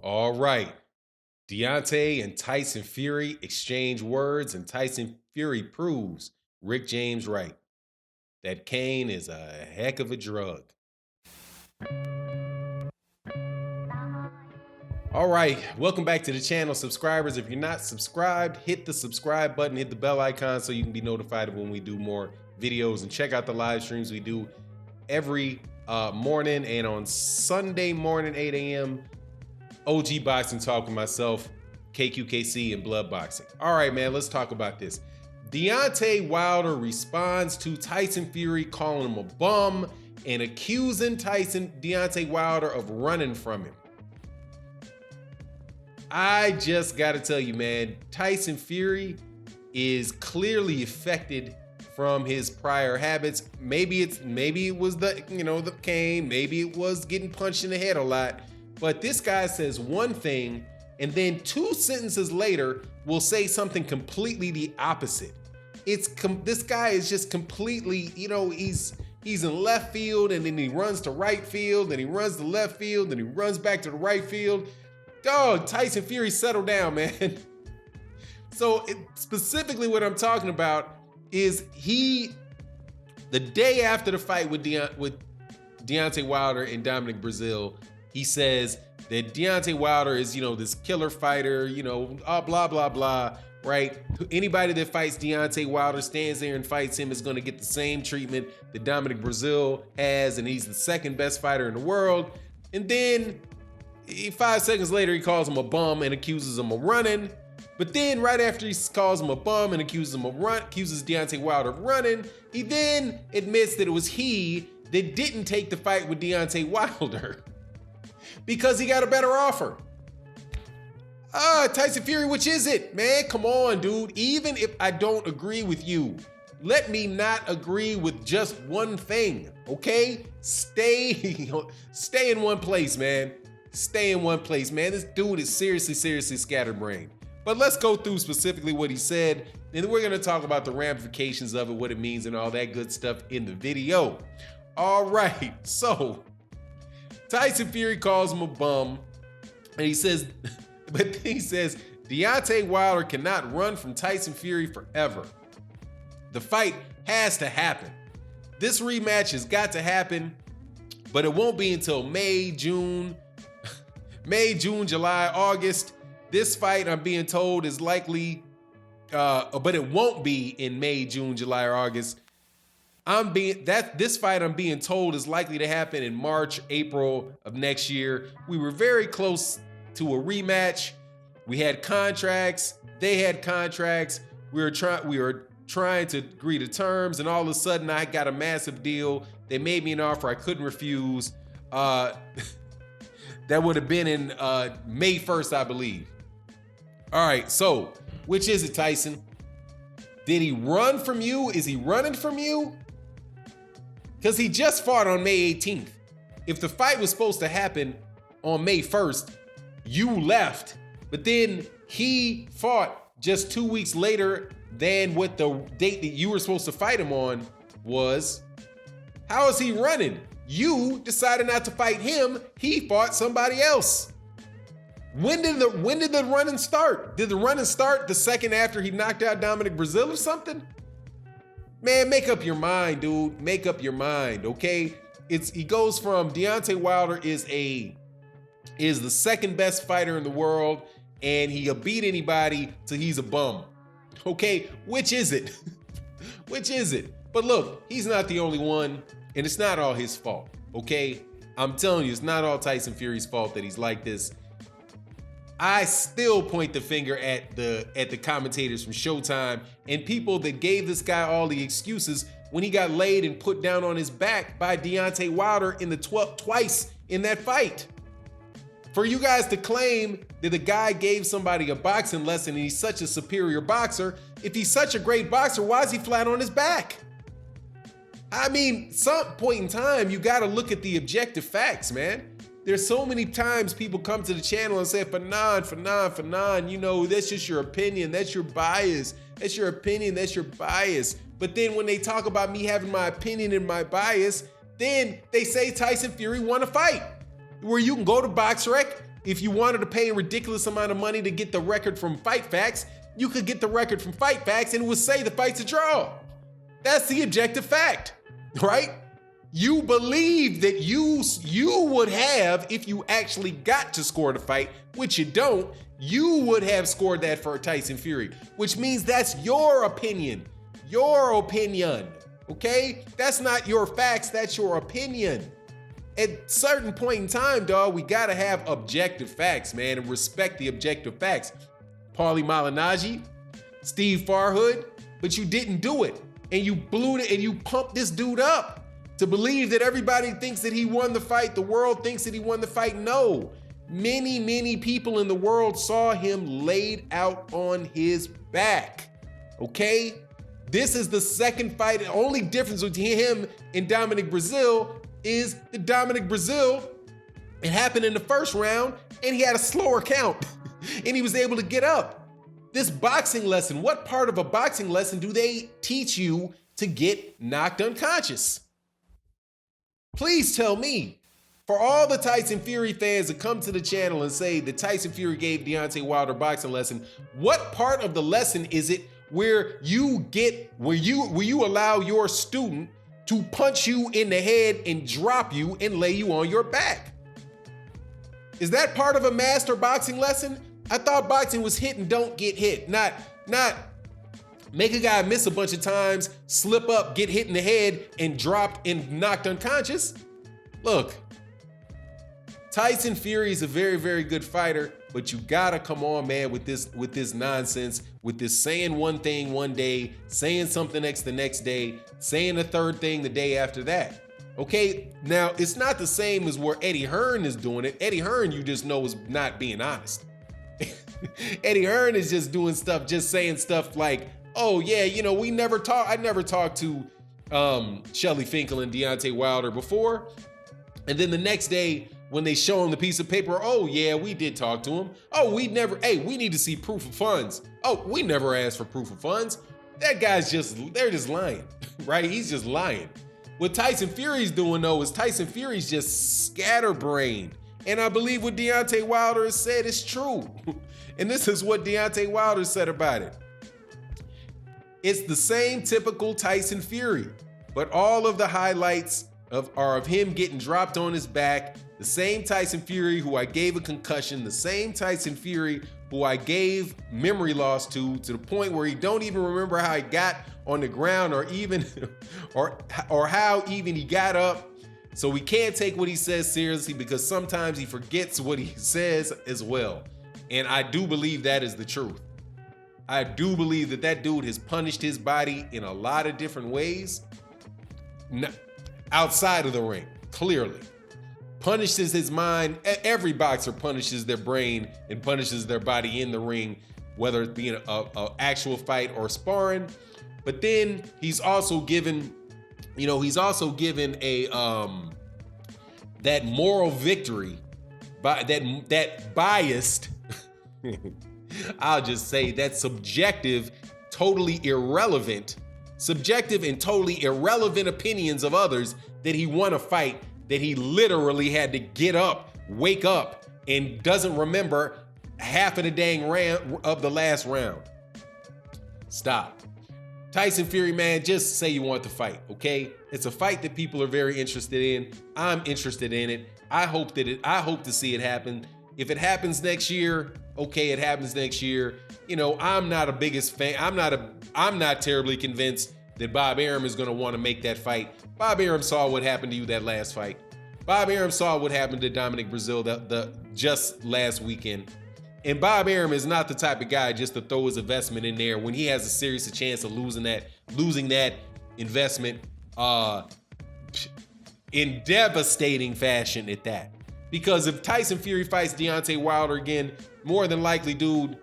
All right. Deontay and Tyson Fury exchange words, and Tyson Fury proves Rick James right. That cane is a heck of a drug. All right, welcome back to the channel, subscribers. If you're not subscribed, hit the subscribe button, hit the bell icon so you can be notified of when we do more videos, and check out the live streams we do every morning and on Sunday morning, 8 a.m. OG Boxing Talk with myself, KQKC, and Blood Boxing. All right, man, let's talk about this. Deontay Wilder responds to Tyson Fury calling him a bum and accusing Deontay Wilder of running from him. I just got to tell you, man, Tyson Fury is clearly affected from his prior habits. Maybe it was the cane, maybe it was getting punched in the head a lot. But this guy says one thing, and then 2 sentences later will say something completely the opposite. This guy is just completely, he's in left field, and then he runs to right field, and he runs to left field, and he runs back to the right field. Dog, Tyson Fury, settle down, man. So specifically what I'm talking about is the day after the fight with Deontay Wilder and Dominic Breazeale, he says that Deontay Wilder is, this killer fighter, blah, blah, blah, right? Anybody that fights Deontay Wilder, stands there and fights him, is going to get the same treatment that Dominic Breazeale has, and he's the second best fighter in the world. And then 5 seconds later, he calls him a bum and accuses him of running. But then right after he calls him a bum and accuses Deontay Wilder of running, he then admits that it was he that didn't take the fight with Deontay Wilder because he got a better offer. Tyson Fury, which is it, man? Come on, dude. Even if I don't agree with you, let me not agree with just one thing, okay? Stay in one place, man. Stay in one place, man. This dude is seriously scatterbrained. But let's go through specifically what he said, and we're gonna talk about the ramifications of it, what it means, and all that good stuff in the video. All right, so Tyson Fury calls him a bum, and he says, Deontay Wilder cannot run from Tyson Fury forever. The fight has to happen. This rematch has got to happen, but it won't be until May, June, July, August. This fight, I'm being told, is likely, but it won't be in May, June, July, or August. This fight, I'm being told, is likely to happen in March, April of next year. We were very close to a rematch. We had contracts. They had contracts. We were trying to agree to terms, and all of a sudden, I got a massive deal. They made me an offer I couldn't refuse. That would have been in May 1st, I believe. All right, so which is it, Tyson? Did he run from you? Is he running from you? Because he just fought on May 18th. If the fight was supposed to happen on May 1st, you left, but then he fought just 2 weeks later than what the date that you were supposed to fight him on was. How is he running? You decided not to fight him. He fought somebody else. When did the running start? Did the running start the second after he knocked out Dominic Breazeale or something? Man, make up your mind, dude. Make up your mind, okay? He goes from Deontay Wilder is the second best fighter in the world, and he'll beat anybody till he's a bum. Okay, which is it? Which is it? But look, he's not the only one. And it's not all his fault, okay? I'm telling you, it's not all Tyson Fury's fault that he's like this. I still point the finger at the commentators from Showtime and people that gave this guy all the excuses when he got laid and put down on his back by Deontay Wilder in the twice in that fight. For you guys to claim that the guy gave somebody a boxing lesson and he's such a superior boxer, if he's such a great boxer, why is he flat on his back? I mean, some point in time, you got to look at the objective facts, man. There's so many times people come to the channel and say, Fanon, that's just your opinion. That's your bias. That's your opinion. That's your bias. But then when they talk about me having my opinion and my bias, then they say Tyson Fury won a fight. Where you can go to BoxRec, If you wanted to pay a ridiculous amount of money to get the record from Fight Facts, you could get the record from Fight Facts and it would say the fight's a draw. That's the objective fact, right? You believe that you would have, if you actually got to score the fight, which you don't, you would have scored that for Tyson Fury, which means that's your opinion. Your opinion, okay? That's not your facts, that's your opinion. At certain point in time, dog, we gotta have objective facts, man, and respect the objective facts. Paulie Malignaggi, Steve Farhood, but you didn't do it. And you blew it and you pumped this dude up to believe that everybody thinks that he won the fight. The world thinks that he won the fight. No, many people in the world saw him laid out on his back, okay? This is the second fight. The only difference between him and Dominic Breazeale is that Dominic Breazeale, it happened in the first round and he had a slower count and he was able to get up. This boxing lesson, what part of a boxing lesson do they teach you to get knocked unconscious? Please tell me. For all the Tyson Fury fans that come to the channel and say that Tyson Fury gave Deontay Wilder a boxing lesson, what part of the lesson is it where you allow your student to punch you in the head and drop you and lay you on your back? Is that part of a master boxing lesson? I thought boxing was hit and don't get hit, not make a guy miss a bunch of times, slip up, get hit in the head, and dropped and knocked unconscious. Look, Tyson Fury is a very, very good fighter, but you gotta come on, man, with this nonsense, with this saying one thing one day, saying something the next day, saying the third thing the day after that. Okay, now it's not the same as where Eddie Hearn is doing it. Eddie Hearn, you just know, is not being honest. Eddie Hearn is just doing stuff, just saying stuff like, oh yeah, you know, I never talked to Shelly Finkel and Deontay Wilder before. And then the next day when they show him the piece of paper, oh yeah, we did talk to him. Oh, we need to see proof of funds. Oh, we never asked for proof of funds. That guy's they're just lying, right? He's just lying. What Tyson Fury's doing though is Tyson Fury's just scatterbrained. And I believe what Deontay Wilder has said is true. And this is what Deontay Wilder said about it. It's the same typical Tyson Fury, but all of the highlights are of him getting dropped on his back. The same Tyson Fury who I gave a concussion, the same Tyson Fury who I gave memory loss to the point where he don't even remember how he got on the ground or even or how even he got up. So we can't take what he says seriously because sometimes he forgets what he says as well. And I do believe that is the truth. I do believe that dude has punished his body in a lot of different ways. Outside of the ring, clearly. Punishes his mind. Every boxer punishes their brain and punishes their body in the ring, whether it be an actual fight or sparring. But then he's also given a that moral victory, that biased, I'll just say that subjective and totally irrelevant opinions of others that he won a fight that he literally had to get up, wake up, and doesn't remember half of the dang round of the last round. Stop. Tyson Fury, man, just say you want the fight, okay? It's a fight that people are very interested in. I'm interested in it. I hope to see it happen. If it happens next year, okay, it happens next year. You know, I'm not a biggest fan. I'm not terribly convinced that Bob Arum is going to want to make that fight. Bob Arum saw what happened to you that last fight. Bob Arum saw what happened to Dominic Breazeale just last weekend. And Bob Arum is not the type of guy just to throw his investment in there when he has a serious chance of losing that investment in devastating fashion at that. Because if Tyson Fury fights Deontay Wilder again, more than likely, dude,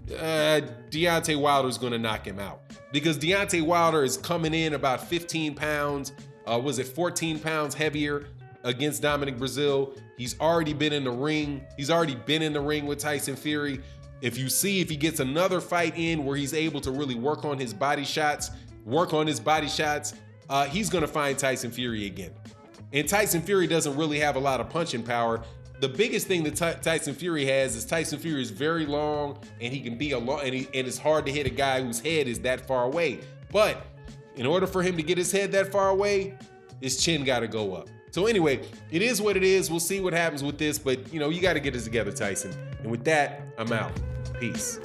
Deontay Wilder's gonna knock him out. Because Deontay Wilder is coming in about 15 pounds, 14 pounds heavier against Dominic Breazeale. He's already been in the ring. He's already been in the ring with Tyson Fury. If he gets another fight in where he's able to really work on his body shots, he's gonna find Tyson Fury again. And Tyson Fury doesn't really have a lot of punching power. the biggest thing that Tyson Fury has is Tyson Fury is very long, and he can be and it's hard to hit a guy whose head is that far away. But in order for him to get his head that far away, his chin got to go up. So anyway, it is what it is. We'll see what happens with this, but you got to get this together, Tyson. And with that, I'm out. Peace.